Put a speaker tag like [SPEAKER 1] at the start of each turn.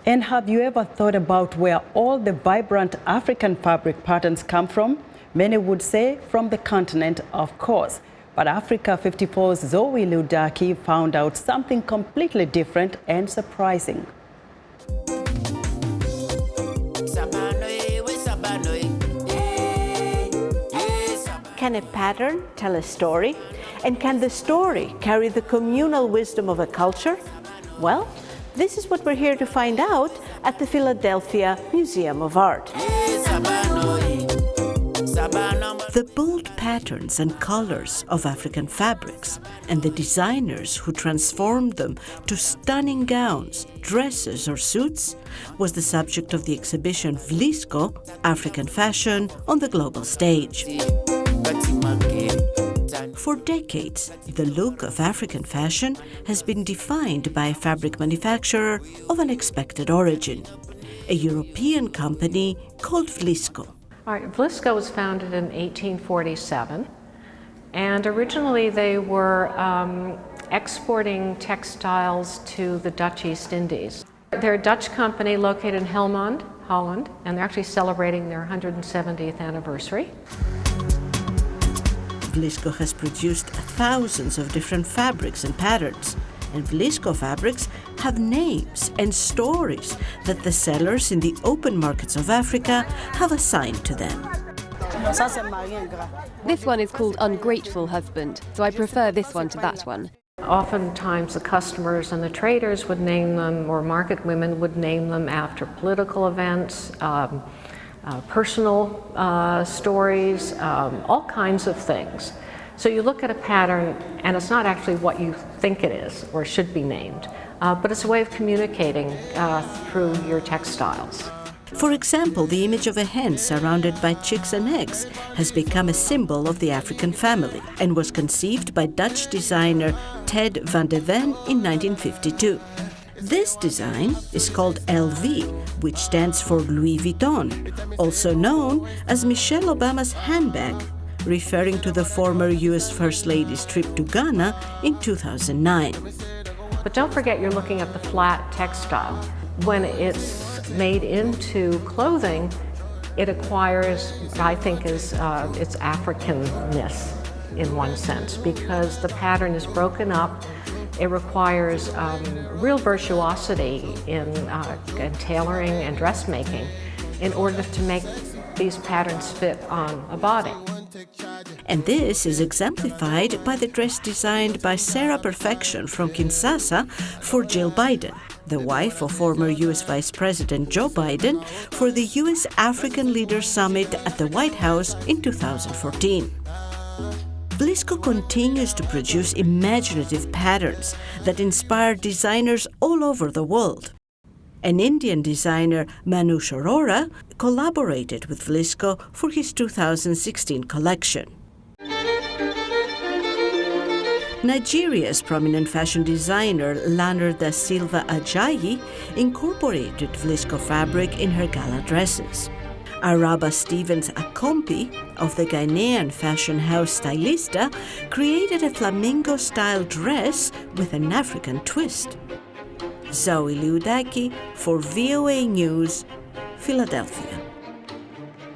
[SPEAKER 1] And have you ever thought about where all the vibrant African fabric patterns come from? Many would say from the continent, of course. But Africa 54's Zoe Leoudaki found out something completely different and surprising.
[SPEAKER 2] Can a pattern tell a story? And can the story carry the communal wisdom of a culture? Well, this is what we're here to find out at the Philadelphia Museum of Art. The bold patterns and colors of African fabrics and the designers who transformed them to stunning gowns, dresses or suits was the subject of the exhibition Vlisco, African Fashion on the Global Stage. For decades, the look of African fashion has been defined by a fabric manufacturer of unexpected origin, a European company called Vlisco.
[SPEAKER 3] All right, Vlisco was founded in 1847, and originally they were exporting textiles to the Dutch East Indies. They're a Dutch company located in Helmond, Holland, and they're actually celebrating their 170th anniversary.
[SPEAKER 2] Vlisco has produced thousands of different fabrics and patterns, and Vlisco fabrics have names and stories that the sellers in the open markets of Africa have assigned to them.
[SPEAKER 4] This one is called Ungrateful Husband, so I prefer this one to that one.
[SPEAKER 3] Oftentimes the customers and the traders would name them, or market women would name them after political events, personal stories, all kinds of things. So you look at a pattern and it's not actually what you think it is or should be named, but it's a way of communicating through your textiles.
[SPEAKER 2] For example, the image of a hen surrounded by chicks and eggs has become a symbol of the African family and was conceived by Dutch designer Ted van de Ven in 1952. This design is called LV, which stands for Louis Vuitton, also known as Michelle Obama's handbag, referring to the former U.S. First Lady's trip to Ghana in 2009.
[SPEAKER 3] But don't forget you're looking at the flat textile. When it's made into clothing, it acquires what I think is its Africanness in one sense, because the pattern is broken up. It requires real virtuosity in tailoring and dressmaking in order to make these patterns fit on a body.
[SPEAKER 2] And this is exemplified by the dress designed by Sarah Perfection from Kinshasa for Jill Biden, the wife of former U.S. Vice President Joe Biden, for the U.S. African Leaders Summit at the White House in 2014. Vlisco continues to produce imaginative patterns that inspire designers all over the world. An Indian designer, Manoush Arora, collaborated with Vlisco for his 2016 collection. Nigeria's prominent fashion designer, Laner da Silva Ajayi, incorporated Vlisco fabric in her gala dresses. Araba Stevens Akompi of the Ghanaian fashion house Stylista created a flamingo-style dress with an African twist. Zoe Leoudaki for VOA News, Philadelphia.